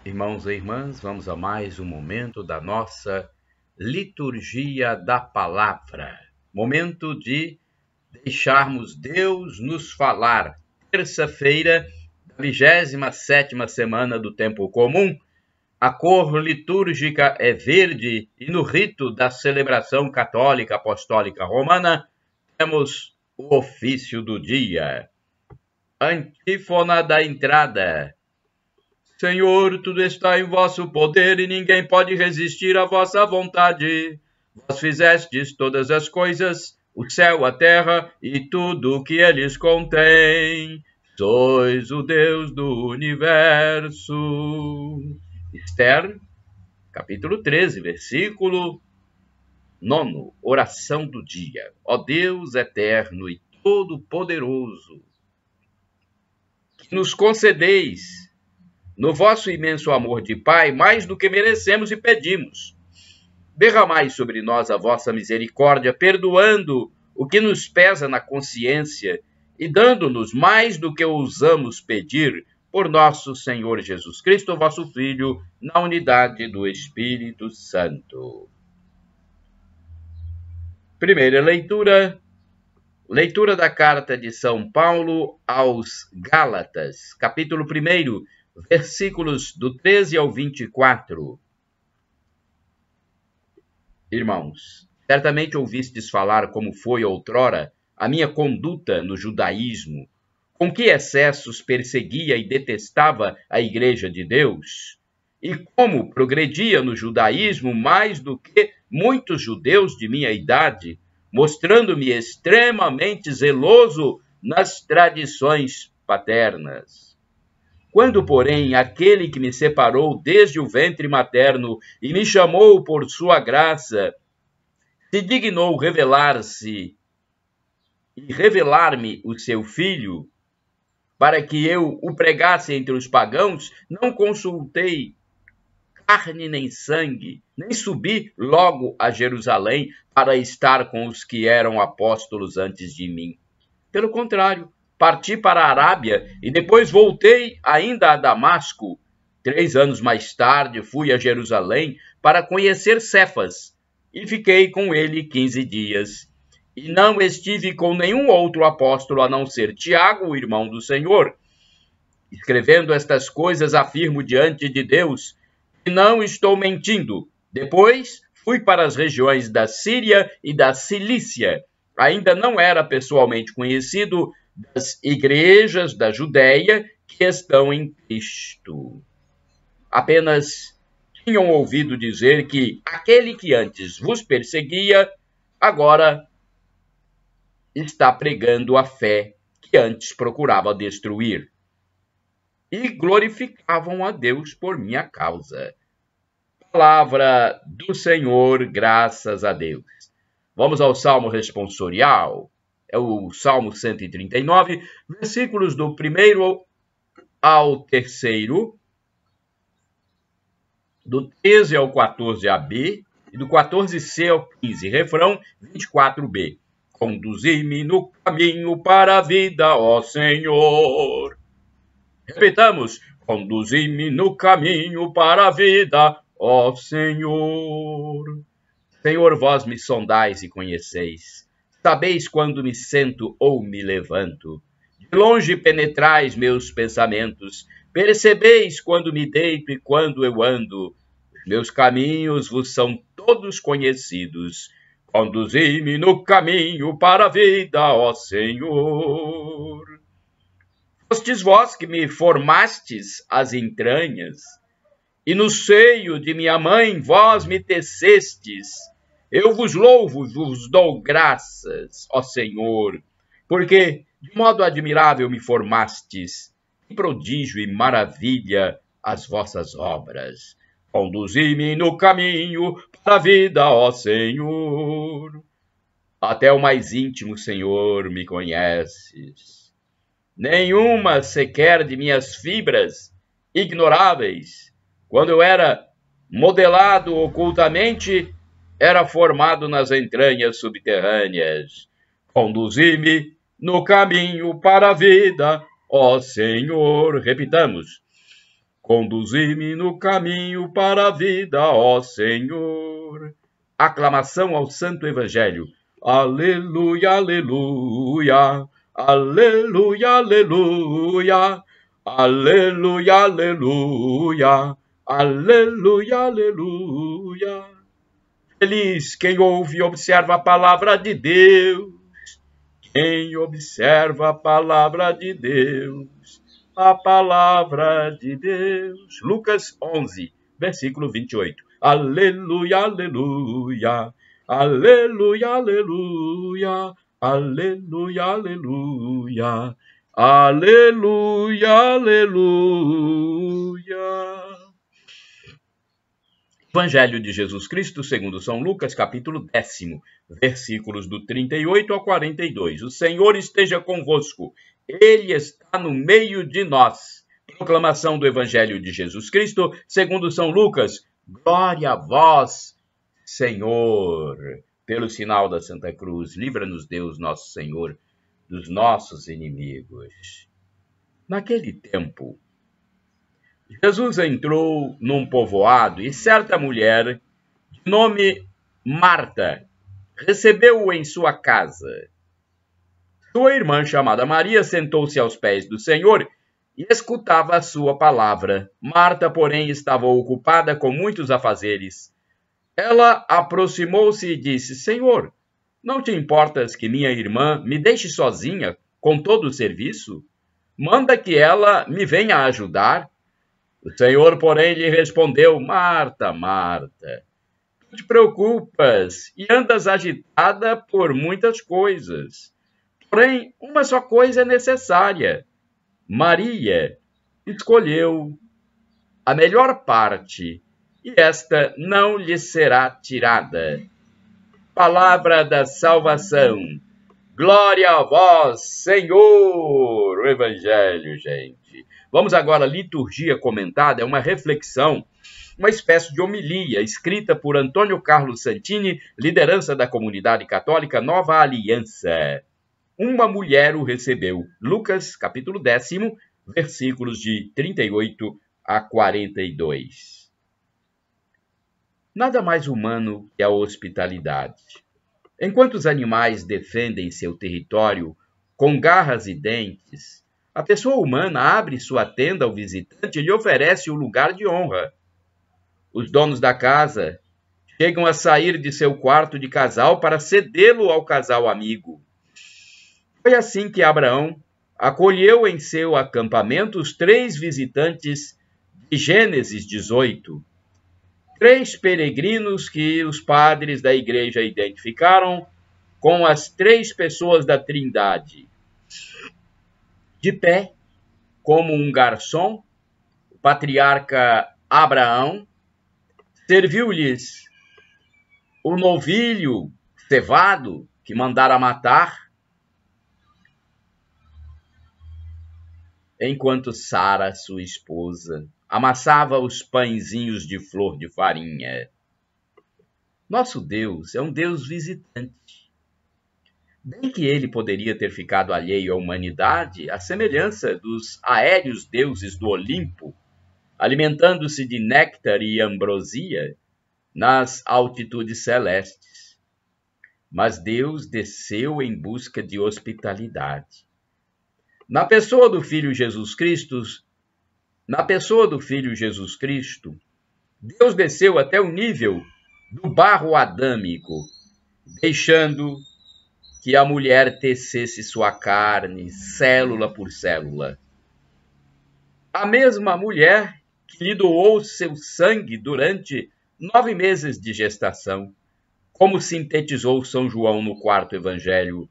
Irmãos e irmãs, vamos a mais um momento da nossa liturgia da palavra. Momento de deixarmos Deus nos falar. Terça-feira da 27ª semana do tempo comum. A cor litúrgica é verde e no rito da celebração católica apostólica romana temos o ofício do dia. Antífona da entrada. Senhor, tudo está em vosso poder e ninguém pode resistir à vossa vontade. Vós fizestes todas as coisas, o céu, a terra e tudo o que eles contêm. Sois o Deus do universo. Esther, capítulo 13, versículo 9, oração do dia. Ó Deus eterno e todo-poderoso, que nos concedeis no vosso imenso amor de Pai, mais do que merecemos e pedimos. Derramai sobre nós a vossa misericórdia, perdoando o que nos pesa na consciência e dando-nos mais do que ousamos pedir por nosso Senhor Jesus Cristo, vosso Filho, na unidade do Espírito Santo. Primeira leitura. Leitura da carta de São Paulo aos Gálatas, capítulo 1, versículos do 13 ao 24. Irmãos, certamente ouvistes falar como foi outrora a minha conduta no judaísmo, com que excessos perseguia e detestava a Igreja de Deus, e como progredia no judaísmo mais do que muitos judeus de minha idade, mostrando-me extremamente zeloso nas tradições paternas. Quando, porém, aquele que me separou desde o ventre materno e me chamou por sua graça, se dignou revelar-se e revelar-me o seu Filho, para que eu o pregasse entre os pagãos, não consultei carne nem sangue, nem subi logo a Jerusalém para estar com os que eram apóstolos antes de mim. Pelo contrário, parti para a Arábia e depois voltei ainda a Damasco. 3 anos mais tarde fui a Jerusalém para conhecer Cefas e fiquei com ele 15 dias. E não estive com nenhum outro apóstolo a não ser Tiago, o irmão do Senhor. Escrevendo estas coisas, afirmo diante de Deus que não estou mentindo. Depois fui para as regiões da Síria e da Cilícia. Ainda não era pessoalmente conhecido das igrejas da Judéia que estão em Cristo. Apenas tinham ouvido dizer que aquele que antes vos perseguia, agora está pregando a fé que antes procurava destruir. E glorificavam a Deus por minha causa. Palavra do Senhor, graças a Deus. Vamos ao Salmo responsorial. É o Salmo 139, versículos do 1º ao 3º, do 13 ao 14b e do 14c ao 15, refrão 24b. Conduzi-me no caminho para a vida, ó Senhor. Repetamos, conduzi-me no caminho para a vida, ó Senhor. Senhor, vós me sondais e conheceis. Sabeis quando me sento ou me levanto. De longe penetrais meus pensamentos. Percebeis quando me deito e quando eu ando. Os meus caminhos vos são todos conhecidos. Conduzi-me no caminho para a vida, ó Senhor. Fostes vós que me formastes as entranhas, e no seio de minha mãe vós me tecestes. Eu vos louvo, vos dou graças, ó Senhor, porque de modo admirável me formastes, que prodígio e maravilha as vossas obras. Conduzi-me no caminho para a vida, ó Senhor. Até o mais íntimo, Senhor, me conheces. Nenhuma sequer de minhas fibras ignoráveis, quando eu era modelado ocultamente, era formado nas entranhas subterrâneas. Conduzi-me no caminho para a vida, ó Senhor. Repitamos. Conduzi-me no caminho para a vida, ó Senhor. Aclamação ao Santo Evangelho. Aleluia, aleluia, aleluia, aleluia, aleluia, aleluia, aleluia, aleluia. Feliz quem ouve e observa a palavra de Deus. Quem observa a palavra de Deus. A palavra de Deus. Lucas 11, versículo 28. Aleluia, aleluia, aleluia, aleluia, aleluia, aleluia, aleluia, aleluia. Evangelho de Jesus Cristo, segundo São Lucas, capítulo 10, versículos do 38 ao 42. O Senhor esteja convosco. Ele está no meio de nós. Proclamação do Evangelho de Jesus Cristo, segundo São Lucas. Glória a vós, Senhor. Pelo sinal da Santa Cruz, livra-nos Deus, nosso Senhor, dos nossos inimigos. Naquele tempo, Jesus entrou num povoado e certa mulher, de nome Marta, recebeu-o em sua casa. Sua irmã, chamada Maria, sentou-se aos pés do Senhor e escutava a sua palavra. Marta, porém, estava ocupada com muitos afazeres. Ela aproximou-se e disse: Senhor, não te importas que minha irmã me deixe sozinha com todo o serviço? Manda que ela me venha ajudar. O Senhor, porém, lhe respondeu: Marta, Marta, tu te preocupas e andas agitada por muitas coisas. Porém, uma só coisa é necessária. Maria escolheu a melhor parte, e esta não lhe será tirada. Palavra da salvação. Glória a vós, Senhor. O Evangelho, gente. Vamos agora à liturgia comentada, é uma reflexão, uma espécie de homilia, escrita por Antônio Carlos Santini, liderança da comunidade católica Nova Aliança. Uma mulher o recebeu. Lucas, capítulo 10, versículos de 38 a 42. Nada mais humano que a hospitalidade. Enquanto os animais defendem seu território com garras e dentes, a pessoa humana abre sua tenda ao visitante e lhe oferece o lugar de honra. Os donos da casa chegam a sair de seu quarto de casal para cedê-lo ao casal amigo. Foi assim que Abraão acolheu em seu acampamento os 3 visitantes de Gênesis 18. 3 peregrinos que os padres da igreja identificaram com as 3 pessoas da Trindade. De pé, como um garçom, o patriarca Abraão serviu-lhes o novilho cevado que mandara matar, enquanto Sara, sua esposa, amassava os pãezinhos de flor de farinha. Nosso Deus é um Deus visitante. Bem que ele poderia ter ficado alheio à humanidade, à semelhança dos aéreos deuses do Olimpo, alimentando-se de néctar e ambrosia nas altitudes celestes. Mas Deus desceu em busca de hospitalidade. Na pessoa do Filho Jesus Cristo, Deus desceu até o nível do barro adâmico, deixando que a mulher tecesse sua carne, célula por célula. A mesma mulher que lhe doou seu sangue durante 9 meses de gestação, como sintetizou São João no 4º Evangelho,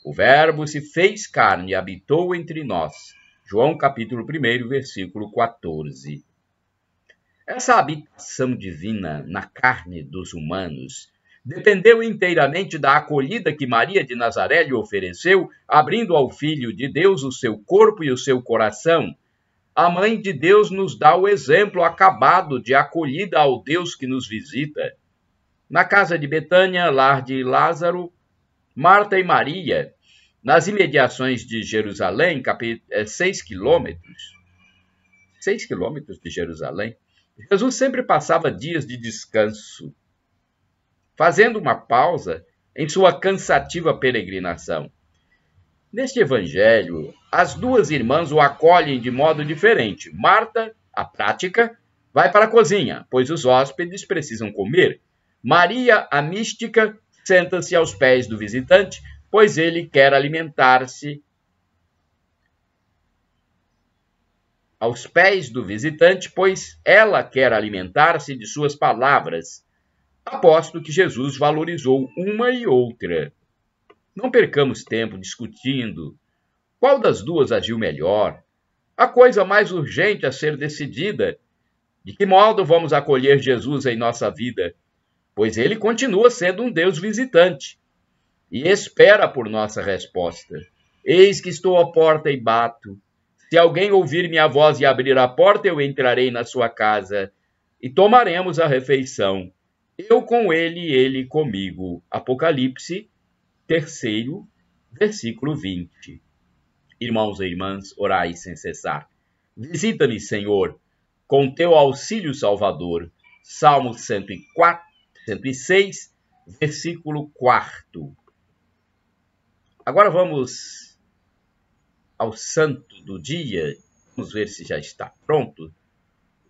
o Verbo se fez carne e habitou entre nós. João capítulo 1, versículo 14. Essa habitação divina na carne dos humanos dependeu inteiramente da acolhida que Maria de Nazaré lhe ofereceu, abrindo ao Filho de Deus o seu corpo e o seu coração. A Mãe de Deus nos dá o exemplo acabado de acolhida ao Deus que nos visita. Na casa de Betânia, lar de Lázaro, Marta e Maria, nas imediações de Jerusalém, 6 quilômetros, 6 quilômetros de Jerusalém. Jesus sempre passava dias de descanso, fazendo uma pausa em sua cansativa peregrinação. Neste evangelho, as duas irmãs o acolhem de modo diferente. Marta, a prática, vai para a cozinha, pois os hóspedes precisam comer. Maria, a mística, senta-se aos pés do visitante, pois ele quer alimentar-se. Aos pés do visitante, pois ela quer alimentar-se de suas palavras. Aposto que Jesus valorizou uma e outra. Não percamos tempo discutindo qual das duas agiu melhor. A coisa mais urgente a ser decidida: de que modo vamos acolher Jesus em nossa vida? Pois ele continua sendo um Deus visitante e espera por nossa resposta. Eis que estou à porta e bato. Se alguém ouvir minha voz e abrir a porta, eu entrarei na sua casa e tomaremos a refeição. Eu com ele e ele comigo. Apocalipse 3, versículo 20. Irmãos e irmãs, orai sem cessar. Visita-me, Senhor, com teu auxílio salvador. Salmo 106, versículo 4. Agora vamos ao santo do dia. Vamos ver se já está pronto. O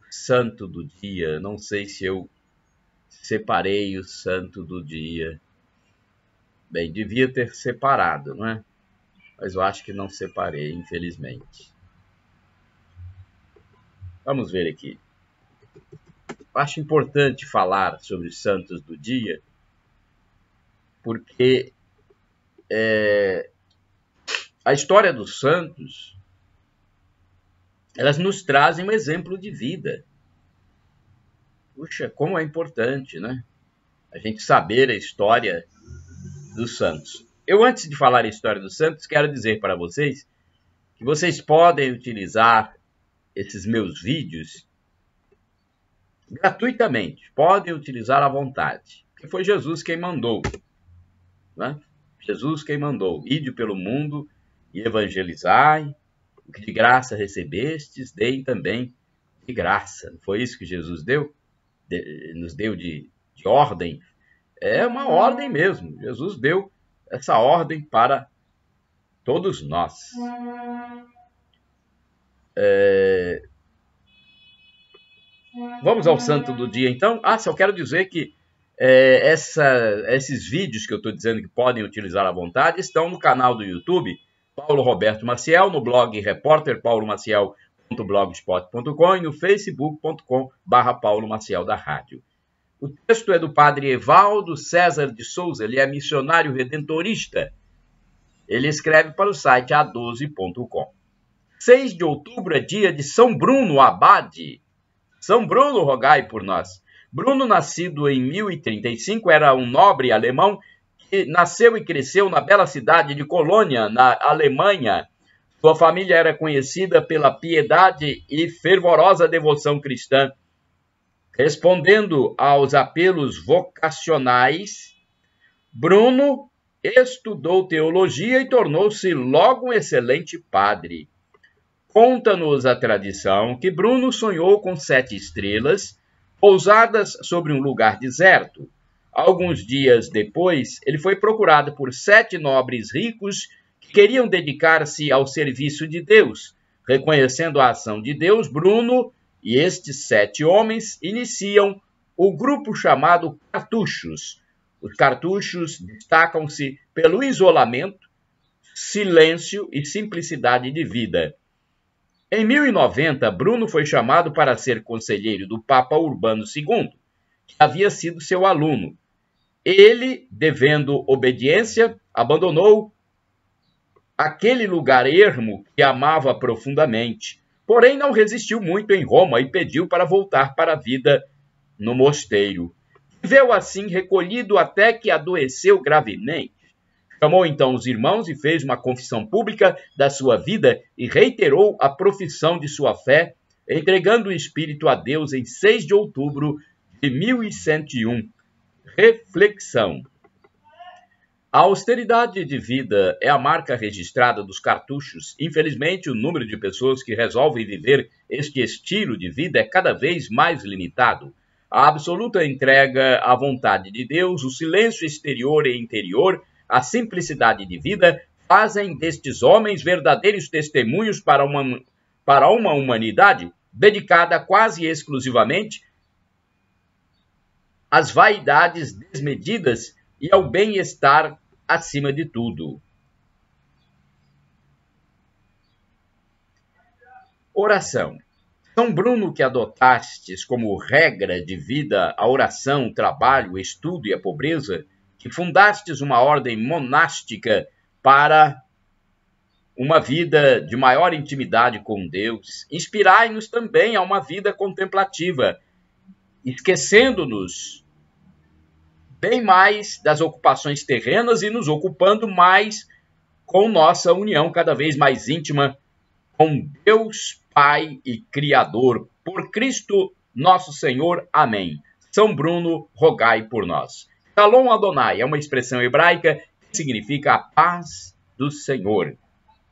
santo do dia. Não sei se eu separei o santo do dia. Bem, devia ter separado, não é? Mas eu acho que não separei, infelizmente. Vamos ver aqui. Acho importante falar sobre os santos do dia, porque a história dos santos, elas nos trazem um exemplo de vida. Puxa, como é importante, né? A gente saber a história dos santos. Eu, antes de falar a história dos santos, quero dizer para vocês que vocês podem utilizar esses meus vídeos gratuitamente. Podem utilizar à vontade. Porque foi Jesus quem mandou. Né? Jesus quem mandou. Ide pelo mundo e evangelizai. O que de graça recebestes, deem também de graça. Não foi isso que Jesus deu? Nos deu de ordem. É uma ordem mesmo. Jesus deu essa ordem para todos nós. Vamos ao santo do dia, então. Só quero dizer que esses vídeos que eu estou dizendo que podem utilizar à vontade estão no canal do YouTube Paulo Roberto Maciel, no blog repórterpaulomaciel.blogspot.com e no facebook.com/Paulo Maciel da Rádio. O texto é do padre Evaldo César de Souza, ele é missionário redentorista. Ele escreve para o site a12.com. 6 de outubro é dia de São Bruno Abade. São Bruno, rogai por nós. Bruno, nascido em 1035, era um nobre alemão que nasceu e cresceu na bela cidade de Colônia, na Alemanha. Sua família era conhecida pela piedade e fervorosa devoção cristã. Respondendo aos apelos vocacionais, Bruno estudou teologia e tornou-se logo um excelente padre. Conta-nos a tradição que Bruno sonhou com 7 estrelas pousadas sobre um lugar deserto. Alguns dias depois, ele foi procurado por 7 nobres ricos que queriam dedicar-se ao serviço de Deus. Reconhecendo a ação de Deus, Bruno e estes 7 homens iniciam o grupo chamado Cartuchos. Os cartuchos destacam-se pelo isolamento, silêncio e simplicidade de vida. Em 1090, Bruno foi chamado para ser conselheiro do Papa Urbano II, que havia sido seu aluno. Ele, devendo obediência, abandonou aquele lugar ermo que amava profundamente. Porém, não resistiu muito em Roma e pediu para voltar para a vida no mosteiro. Viveu assim recolhido até que adoeceu gravemente. Chamou então os irmãos e fez uma confissão pública da sua vida e reiterou a profissão de sua fé, entregando o espírito a Deus em 6 de outubro de 1101. Reflexão. A austeridade de vida é a marca registrada dos cartuchos. Infelizmente, o número de pessoas que resolvem viver este estilo de vida é cada vez mais limitado. A absoluta entrega à vontade de Deus, o silêncio exterior e interior, a simplicidade de vida fazem destes homens verdadeiros testemunhos para uma humanidade dedicada quase exclusivamente às vaidades desmedidas e ao bem-estar acima de tudo. Oração. São Bruno, que adotastes como regra de vida a oração, o trabalho, o estudo e a pobreza, que fundastes uma ordem monástica para uma vida de maior intimidade com Deus, inspirai-nos também a uma vida contemplativa, esquecendo-nos bem mais das ocupações terrenas e nos ocupando mais com nossa união cada vez mais íntima com Deus Pai e Criador, por Cristo nosso Senhor. Amém. São Bruno, rogai por nós. Shalom Adonai é uma expressão hebraica que significa a paz do Senhor,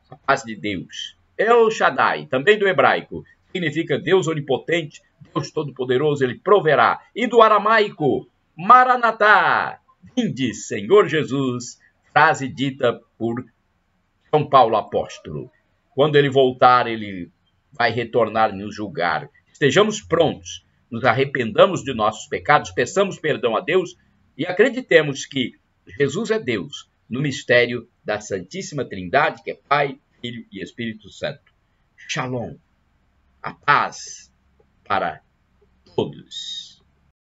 a paz de Deus. El Shaddai, também do hebraico, significa Deus onipotente, Deus todo-poderoso, ele proverá. E do aramaico, Maranatá, vinde, Senhor Jesus, frase dita por São Paulo apóstolo. Quando ele voltar, ele vai retornar e nos julgar. Estejamos prontos, nos arrependamos de nossos pecados, peçamos perdão a Deus e acreditemos que Jesus é Deus no mistério da Santíssima Trindade, que é Pai, Filho e Espírito Santo. Shalom, a paz para todos.